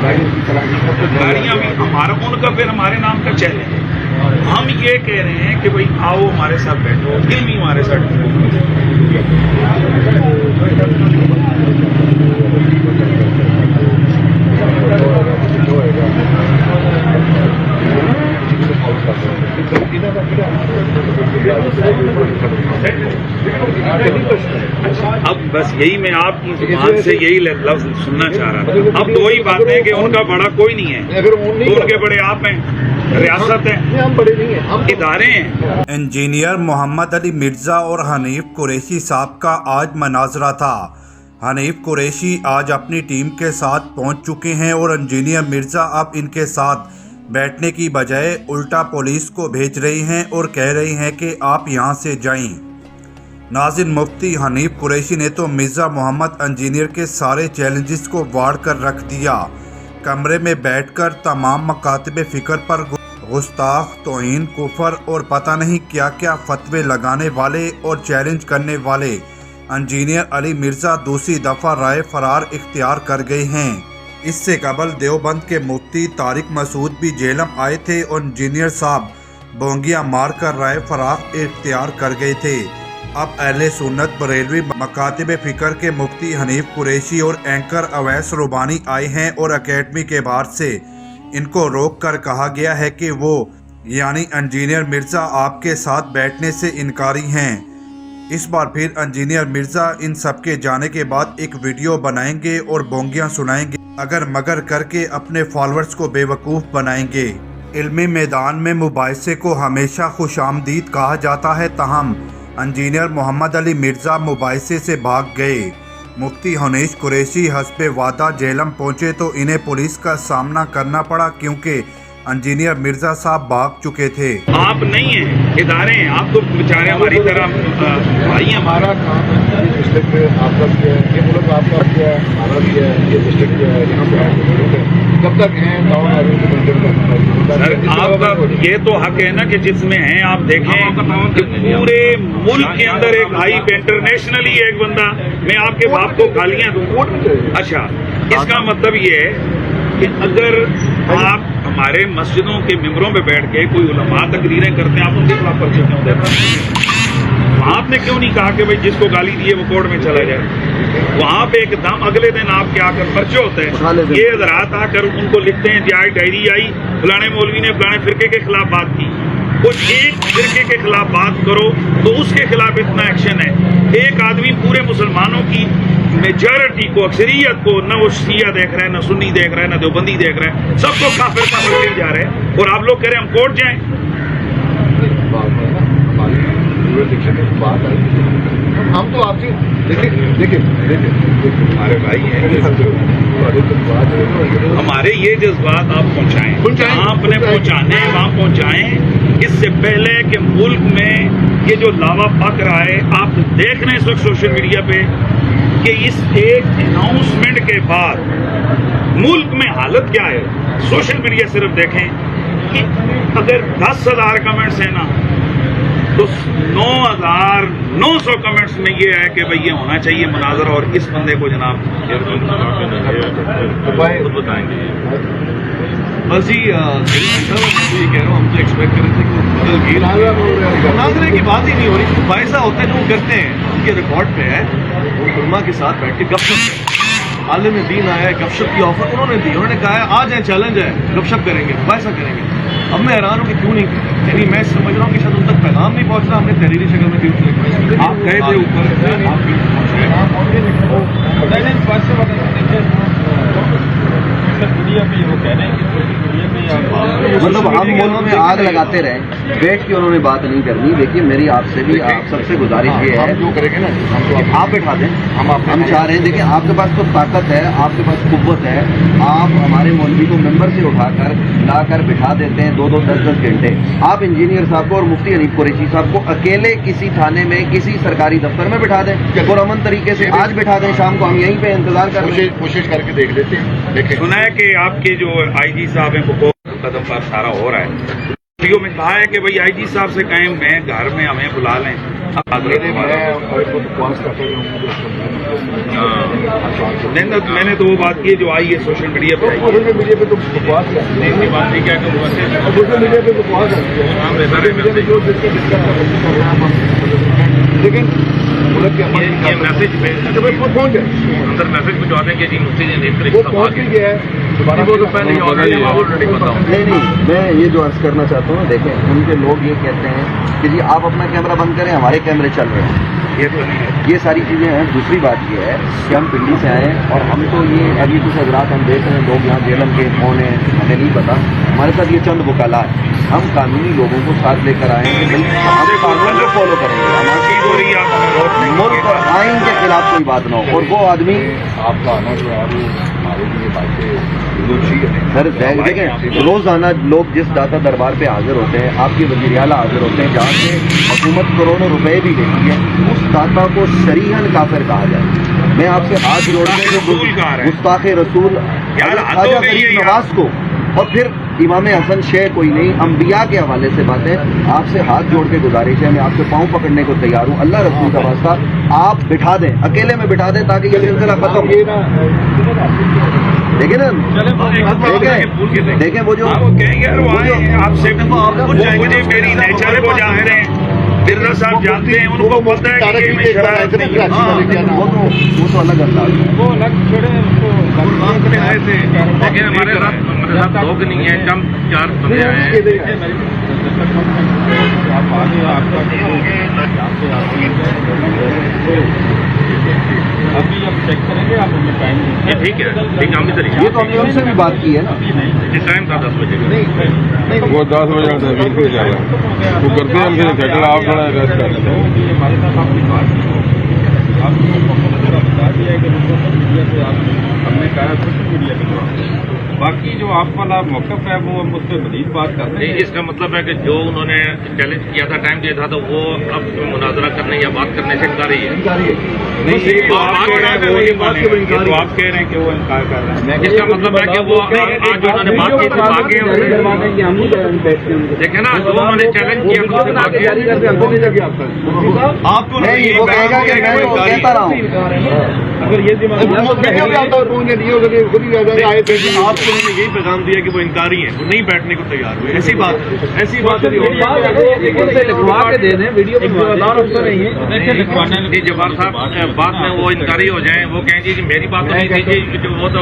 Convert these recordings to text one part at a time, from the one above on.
गाड़ियाँ भी हमारा, उनका फिर हमारे नाम का चैलेंज है। हम ये कह रहे हैं कि भाई आओ हमारे साथ बैठो, दिल भी हमारे साथ अब बस यही मैं आपकी जुबान से यही लफ्ज सुनना चाह रहा था। अब तो वही बात है कि उनका बड़ा कोई नहीं है, तो उनके बड़े आप हैं, रियासत है, इदारे हैं। इंजीनियर मोहम्मद अली मिर्ज़ा और हनीफ कुरैशी साहब का आज मनाजरा था। हनीफ कुरैशी आज अपनी टीम के साथ पहुंच चुके हैं और इंजीनियर मिर्ज़ा अब इनके साथ बैठने की बजाय उल्टा पुलिस को भेज रही हैं और कह रही हैं कि आप यहां से जाएं। नाज़रीन, मुफ्ती हनीफ कुरैशी ने तो मिर्ज़ा मोहम्मद इंजीनियर के सारे चैलेंजेस को वाड़ कर रख दिया। कमरे में बैठकर तमाम मकातिब फ़िक्र पर गुस्ताख, तौहीन, कुफर और पता नहीं क्या क्या फतवे लगाने वाले और चैलेंज करने वाले इंजीनियर अली मिर्ज़ा दूसरी दफ़ा राय फरार इख्तियार कर गए हैं। इससे कबल देवबंद के मुफ्ती तारिक मसूद भी जेलम आए थे और इंजीनियर साहब बोंगियां मारकर राय फरार इख्तियार कर गए थे। अब अहले सुन्नत बरेलवी मकातिब फ़िक्र के मुफ्ती हनीफ कुरैशी और एंकर अवैस रुबानी आए हैं और अकेडमी के बाहर से इनको रोक कर कहा गया है कि वो यानी इंजीनियर मिर्ज़ा आपके साथ बैठने से इनकारी हैं। इस बार फिर इंजीनियर मिर्ज़ा इन सब के जाने के बाद एक वीडियो बनाएंगे और बोंगियां सुनाएंगे, अगर मगर करके अपने फॉलोअर्स को बेवकूफ़ बनाएंगे। इल्मी मैदान में मुबाहिसे को हमेशा खुशामदीद कहा जाता है, ताहम इंजीनियर मोहम्मद अली मिर्ज़ा मुबाहिसे से भाग गए। मुफ्ती हनीफ कुरैशी हस्बे वादा जेलम पहुंचे तो इन्हें पुलिस का सामना करना पड़ा क्योंकि इंजीनियर मिर्ज़ा साहब भाग चुके थे। आप नहीं हैं, इदारे हैं, आप तो बेचारे हमारी तरह भाई हैं। हमारा काम है डिस्ट्रिक्ट में आपका भी है, ये मुल्क आपका भी है, हमारा भी है, ये डिस्ट्रिक्ट जो है यहाँ पे कब तक हैं टाउन सर, आपका ये तो हक है ना कि जिसमें हैं आप देखें कि पूरे मुल्क के अंदर एक हाई इंटरनेशनली एक बंदा मैं आपके बाप को गालियां दूं। अच्छा, इसका मतलब ये है कि अगर आप हमारे मस्जिदों के मिंबरों पे बैठ के कोई उलमा तकरीरें करते हैं, आप उनके खिलाफ पर्चे क्यों देते हैं? आपने क्यों नहीं कहा कि भाई जिसको गाली दी है वो कोर्ट में चला जाए? वहां पे एकदम अगले दिन आपके आकर पर्चे होते हैं। ये हज़रात आकर उनको लिखते हैं कि डायरी आई, फलाने मौलवी ने फलाने फिरके के खिलाफ बात की। कुछ एक फिरके के खिलाफ बात करो तो उसके खिलाफ इतना एक्शन है। एक आदमी पूरे मुसलमानों की मेजॉरिटी को, अक्सरियत को, न वो शिया देख रहा है, न सुन्नी देख रहा है, न देवबंदी देख रहा है, सबको काफिर काफिर जा रहे हैं और आप लोग कह रहे हैं हम कोर्ट जाएं। हम तो आपसे देखिए हमारे भाई हैं, हमारे ये जज्बात आप पहुंचाएं, जहां अपने पहुंचाने हैं वहां पहुंचाएं। इससे पहले कि मुल्क में ये जो लावा पक रहा है, आप देख रहे हैं इस वक्त सोशल मीडिया पे कि इस एक अनाउंसमेंट के बाद मुल्क में हालत क्या है। सोशल मीडिया सिर्फ देखें कि अगर 10,000 कमेंट्स हैं ना तो 9,900 कमेंट्स में ये है कि भाई ये होना चाहिए मुनाजरा और इस बंदे को जनाब बताएंगे। बस ही ये कह रहा हूँ, हम तो एक्सपेक्ट कर रहे थे कि मुनाजरे की बात ही नहीं हो रही। पैसा होता है जो वो करते हैं, उनके रिकॉर्ड पे है, वो उलमा के साथ बैठ के गपशप आलिम दीन आया है, गपशप की ऑफर उन्होंने दी, उन्होंने कहा है आ जाए, चैलेंज है, गपशप करेंगे, पैसा करेंगे। अब मैं हैरान हूँ कि क्यों नहीं, यानी मैं समझ रहा हूँ कि शायद उन तक पैगाम नहीं पहुँच रहा। हमने तहरीरी शक्ल में आप गए थे ऊपर, मतलब हम मुल्क में आग लगाते रहे, बैठ के उन्होंने बात नहीं करनी। देखिए मेरी आपसे भी, आप सबसे गुजारिश ये है जो करेंगे ना आप बैठा दें। हम चाह रहे हैं, देखिए आपके पास तो ताकत है, आपके पास कुव्वत है, आप हमारे मौलवी को मेंबर से उठाकर लाकर बिठा देते हैं 2-2, 10-10 घंटे। आप इंजीनियर साहब को और मुफ्ती हनीफ कुरैशी साहब को अकेले किसी थाने में, किसी सरकारी दफ्तर में बिठा दें, पुरअमन तरीके से आज बिठा दें, शाम को हम यहीं पे इंतजार कर रहे हैं, कोशिश करके देख लेते हैं। सुना है कि आपके जो IG साहब हैं वो कदम पर सारा हो रहा है। वीडियो में कहा है कि भाई आईजी साहब से कहें मैं घर में हमें बुला लें। मैंने तो वो बात की है जो आई है सोशल मीडिया पे। सोशल मीडिया पे तो बकवास है, सोशल मीडिया पे बकवास है, लेकिन मुल्क के मैसेज पहुंच जाए, अंदर मैसेज भिजवा दें कि जी मुफ्ती जी वो पहुंच ही गया है। वो तो पहले ऑलरेडी पता हूँ। नहीं, मैं ये जो अर्ज करना चाहता हूँ, देखें उनके लोग ये कहते हैं कि जी आप अपना कैमरा बंद करें, हमारे कैमरे चल रहे हैं। ये तो नहीं है। ये सारी चीज़ें हैं। दूसरी बात ये है कि हम पिंडी से आए हैं और हम तो ये अभी कुछ हजरात हम देख रहे हैं, लोग यहाँ जेलम के कौन है हमें नहीं पता, हमारे साथ ये चंद वकाला है। हम कानूनी लोगों को साथ लेकर आए हैं कि भाई हम कानून को फॉलो करेंगे, मुल्क और आइन के खिलाफ कोई बात ना हो। और वो आदमी आपका आना जो है वो हमारे लिए बातें सर देखें, रोजाना लोग जिस दाता दरबार पे हाजिर होते हैं, आपके वज़ीर आला हाजिर होते हैं, जहाँ से हुकूमत करोड़ों रुपए भी देती है, उस दाता को शरीहन काफिर कहा जाए। मैं आपसे हाथ जोड़ने गुस्ताखे रसूल ख्वाजा गरीब नवाज को और फिर इमाम हसन शेख कोई नहीं, अंबिया के हवाले से बातें आपसे हाथ जोड़ के गुजारिश है। मैं आपके पाँव पकड़ने को तैयार हूँ, अल्लाह रसूल का वास्ता आप बिठा दें, अकेले में बिठा दें ताकि ये सिलसिला खत्म हो। देखें ना, देखें वो जो आपसे मुझे मेरी नेचर को जानते हैं, बिरला साहब जानते हैं, उनको बोलता है कि मैं शरारत नहीं करता। वो तो अलग अंदाज है। वो अलग छोड़े आए थे, लेकिन हमारे साथ लोग नहीं है, कम 4 बंदे आए हैं। आप आगे आपका अभी हम चेक करेंगे, आप हमें टाइम ये ठीक है, हम भी ये तो हमने उनसे भी बात की है ना। टाइम था 10 बजे। वो 10 बजे आता है, बिल्कुल जाएगा वो करते हैं। हम फिर सेटल आप थोड़ा रेस्ट कर लेते हैं। हमारे साथ आपकी बात आपको बता दिया है कि मीडिया से हमने कहा सोशल मीडिया पे बाकी जो आप वाला मौक़िफ़ है वो हम उससे मज़ीद बात कर रहे हैं। इसका मतलब है कि जो उन्होंने चैलेंज किया था, टाइम दिया था, तो वो अब मुनाजरा करने या बात करने से इनकार ही है। नहीं, तो आप कह रहे हैं कि वो इनकार कर रहे हैं। इसका मतलब है कि वो आज जो उन्होंने बात की थी भागे हैं। देखे ना, जो उन्होंने चैलेंज किया था उससे भागे हैं। आपको नहीं, वो कहेगा कि मैं तो कहता रहा हूँ। अगर ये दिमाग आपको उन्होंने यही पैगाम दिया कि वो इनकारी हैं, वो नहीं बैठने को तैयार हुए। ऐसी बात नहीं होगी। लिखवा के दे दें, वीडियो अफसर नहीं है जी जब्बार साहब बाद में वो इनकारी हो जाएं, वो कहें जी मेरी बात तो नहीं कीजिए, जो वो तो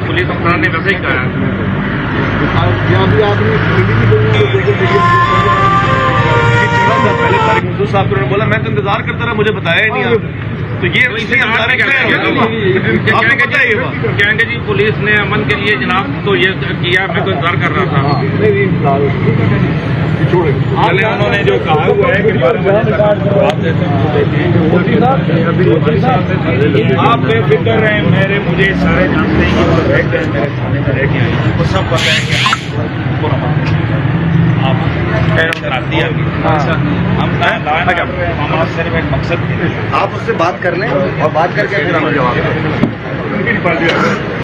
पुलिस अफसर ने वैसे ही कहा है। पहले तारिक मसूद साहब को बोला, मैं तो इंतजार करता रहा, मुझे बताया ही नहीं। तो ये इसी अंदाज में आपको पता है ये बात। कहेंगे जी पुलिस ने अमन के लिए जनाब तो ये किया, मैं तो इंतजार कर रहा था। पहले उन्होंने जो कहा हुआ है कि 12 बजे तक जवाब देते हैं, आप बेफिक्र रहें, मुझे सारे जानते हैं कि वो रह गए मेरे थाने में रह गए, वो सब पता है कि आप हमारा सिर्फ एक मकसद आप उससे बात कर लें और बात करके फिर हमें जवाब दें।